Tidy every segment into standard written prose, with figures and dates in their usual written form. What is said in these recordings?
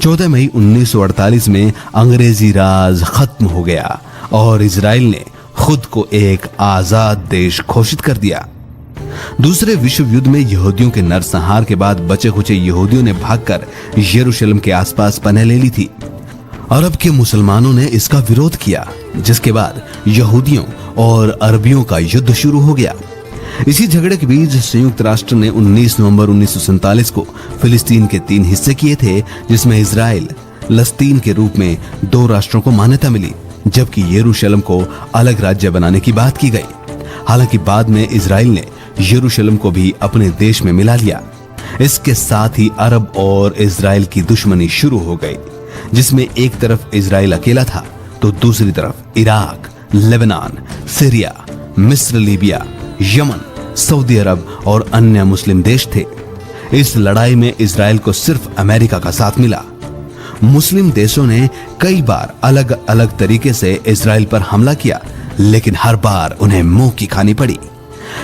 14 मई 1948 में अंग्रेजी राज खत्म हो गया और इजराइल ने खुद को एक आजाद देश घोषित कर दिया। दूसरे विश्व युद्ध में यहूदियों के नरसंहार के बाद बचे खुचे यहूदियों ने भागकर यरूशलेम के आसपास पनाह ले ली थी। अरब के मुसलमानों ने इसका विरोध किया, जिसके बाद यहूदियों और अरबियों का युद्ध शुरू हो गया। इसी झगड़े के बीच संयुक्त राष्ट्र ने 19 नवंबर 1947 को फिलिस्तीन के 3 हिस्से किए थे, जिसमें इजराइल लस्तीन के रूप में 2 राष्ट्रों को मान्यता मिली, जबकि यरूशलेम को अलग राज्य बनाने की बात की गई। हालांकि बाद में इजराइल ने यरूशलेम को भी अपने देश में मिला लिया। इसके साथ ही अरब और इजराइल की दुश्मनी शुरू हो गई, जिसमें एक तरफ इजराइल अकेला था तो दूसरी तरफ इराक, लेबनान, सीरिया, मिस्र, लीबिया, यमन, सऊदी अरब और अन्य मुस्लिम देश थे। इस लड़ाई में इजराइल को सिर्फ अमेरिका का साथ मिला। मुस्लिम देशों ने कई बार अलग अलग तरीके से इजराइल पर हमला किया, लेकिन हर बार उन्हें मुंह की खानी पड़ी।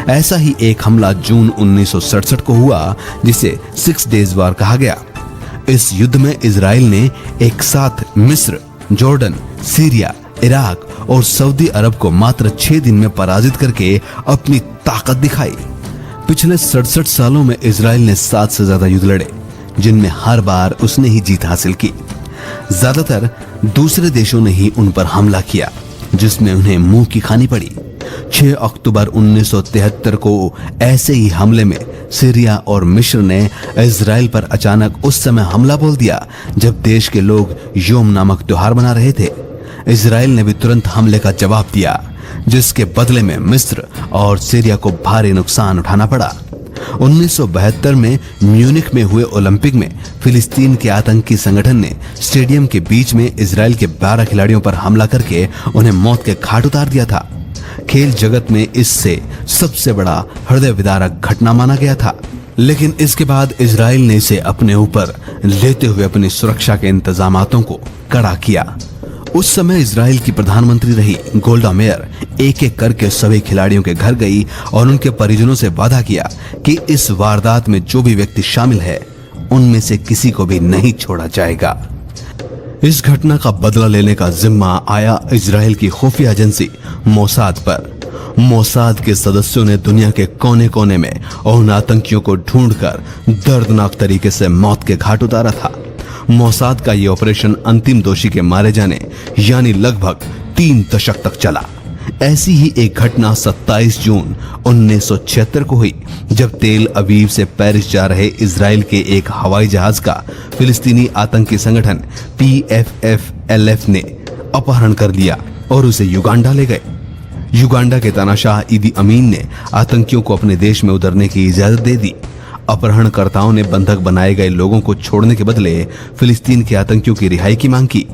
ऐसा ही एक हमला जून 1967 को हुआ, जिसे 6 डेज वार कहा गया। इस युद्ध में इजराइल ने एक साथ मिस्र, जॉर्डन, सीरिया, इराक और सऊदी अरब को मात्र 6 दिन में पराजित करके अपनी ताकत दिखाई। पिछले 67 सालों में इजराइल ने 7 से ज्यादा युद्ध लड़े, जिनमें हर बार उसने ही जीत हासिल की। ज्यादातर दूसरे देशों ने ही उन पर हमला किया, जिसमें उन्हें मुंह की खानी पड़ी। 6 अक्टूबर 1973 को ऐसे ही हमले में सीरिया और मिस्र ने इजराइल पर अचानक उस समय हमला बोल दिया जब देश के लोग योम नामक त्योहार मना रहे थे। इजराइल ने भी तुरंत हमले का जवाब दिया, जिसके बदले में मिस्र और सीरिया को भारी नुकसान उठाना पड़ा। 1972 में म्यूनिख में हुए ओलंपिक में फिलिस्तीन के आतंकी संगठन ने स्टेडियम के बीच में इजराइल के 12 खिलाड़ियों पर हमला करके उन्हें मौत के घाट उतार दिया था। खेल जगत में इससे सबसे बड़ा हृदय विदारक घटना माना गया था, लेकिन इसके बाद इजराइल ने इसे अपने ऊपर लेते हुए अपनी सुरक्षा के इंतजामातों को कड़ा किया। उस समय इजराइल की प्रधानमंत्री रही गोल्डा मेयर एक एक करके सभी खिलाड़ियों के घर गई और उनके परिजनों से वादा किया कि इस वारदात में जो भी व्यक्ति शामिल है, उनमें से किसी को भी नहीं छोड़ा जाएगा। इस घटना का बदला लेने का जिम्मा आया इजराइल की खुफिया एजेंसी मोसाद पर। मोसाद के सदस्यों ने दुनिया के कोने कोने में उन आतंकियों को ढूंढकर दर्दनाक तरीके से मौत के घाट उतारा था। मोसाद का यह ऑपरेशन अंतिम दोषी के मारे जाने यानी लगभग 3 दशक तक चला। ऐसी ही एक घटना 27 जून 1976 को हुई, जब तेल अवीव से पेरिस जा रहे इजराइल के एक हवाई जहाज का फिलिस्तीनी आतंकी संगठन PFF-LF ने अपहरण कर लिया और उसे युगांडा ले गए। युगांडा के तानाशाह ईदी अमीन ने आतंकियों को अपने देश में उतरने की इजाजत दे दी। अपहरणकर्ताओं ने बंधक बनाए गए लोगों को छोड़ने के बदले फिलिस्तीन के आतंकियों की रिहाई की मांग की,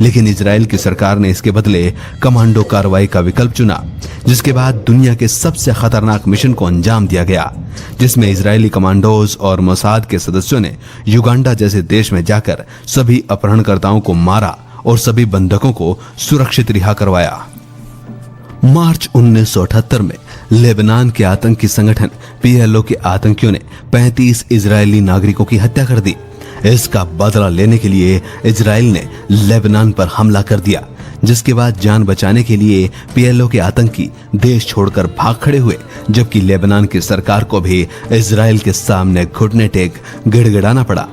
लेकिन इजराइल की सरकार ने इसके बदले कमांडो कार्रवाई का विकल्प चुना, जिसके बाद दुनिया के सबसे खतरनाक मिशन को अंजाम दिया गया, जिसमें इजरायली कमांडोज और मोसाद के सदस्यों ने युगांडा जैसे देश में जाकर सभी अपहरणकर्ताओं को मारा और सभी बंधकों को सुरक्षित रिहा करवाया। मार्च 1978 में लेबनान के आतंकी संगठन PLO के आतंकियों ने 35 इजरायली नागरिकों की हत्या कर दी। इसका बदला लेने के लिए इजराइल ने लेबनान पर हमला कर दिया, जिसके बाद जान बचाने के लिए PLO के आतंकी देश छोड़कर भाग खड़े हुए, जबकि लेबनान की सरकार को भी इजराइल के सामने घुटने टेक गिड़गिड़ाना पड़ा।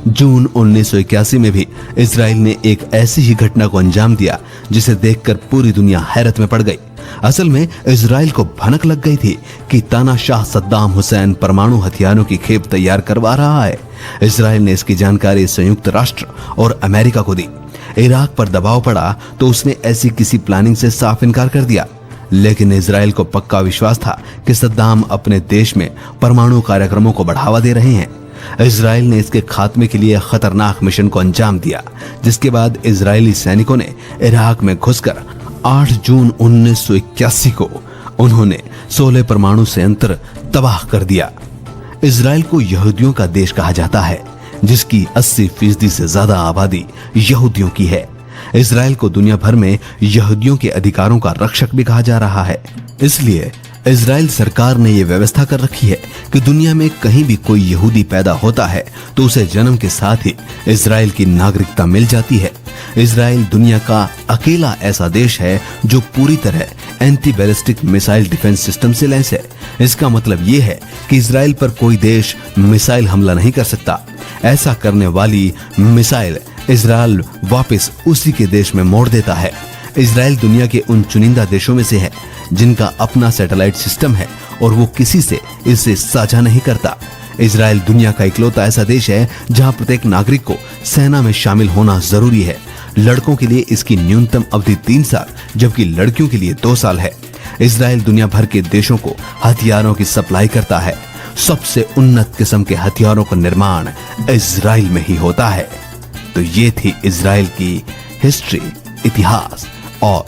जून 1981 में भी इजराइल ने एक ऐसी ही घटना को अंजाम दिया, जिसे देखकर पूरी दुनिया हैरत में पड़ गई। असल में इजराइल को भनक लग गई थी कि तानाशाह सद्दाम हुसैन परमाणु हथियारों की खेप तैयार करवा रहा है। इजराइल ने इसकी जानकारी संयुक्त राष्ट्र और अमेरिका को दी। इराक पर दबाव पड़ा तो उसने ऐसी किसी प्लानिंग से साफ इनकार कर दिया, लेकिन इजराइल को पक्का विश्वास था कि सद्दाम अपने देश में परमाणु कार्यक्रमों को बढ़ावा दे रहे हैं। इजराइल ने इसके खात्मे के लिए खतरनाक मिशन को अंजाम दिया, जिसके बाद इजरायली सैनिकों ने इराक में घुसकर 8 जून 1981 को उन्होंने 16 परमाणु संयंत्र तबाह कर दिया। इजराइल को यहूदियों का देश कहा जाता है, जिसकी 80% से ज्यादा आबादी यहूदियों की है। इजराइल को दुनिया भर में यहूदियों के अधिकारों का रक्षक भी कहा जा रहा है। इसलिए इजराइल सरकार ने यह व्यवस्था कर रखी है कि दुनिया में कहीं भी कोई यहूदी पैदा होता है तो उसे जन्म के साथ ही इजराइल की नागरिकता मिल जाती है। इजराइल दुनिया का अकेला ऐसा देश है जो पूरी तरह anti ballistic missile defence system से लैस है। इसका मतलब यह है कि इजराइल पर कोई देश मिसाइल हमला नहीं कर सकता। ऐसा करने वाली मिसाइल इजराइल वापस उसी के देश में मोड़ देता है। इजराइल दुनिया के उन चुनिंदा देशों में से है जिनका अपना सैटेलाइट सिस्टम है और वो किसी से इसे साझा नहीं करता। इजराइल दुनिया का इकलौता ऐसा देश है जहां प्रत्येक नागरिक को सेना में शामिल होना जरूरी है। लड़कों के लिए इसकी न्यूनतम अवधि 3 साल जबकि लड़कियों के लिए 2 साल है। इजराइल दुनिया भर के देशों को हथियारों की सप्लाई करता है। सबसे उन्नत किस्म के हथियारों का निर्माण इजराइल में ही होता है। तो ये थी इजराइल की हिस्ट्री, इतिहास और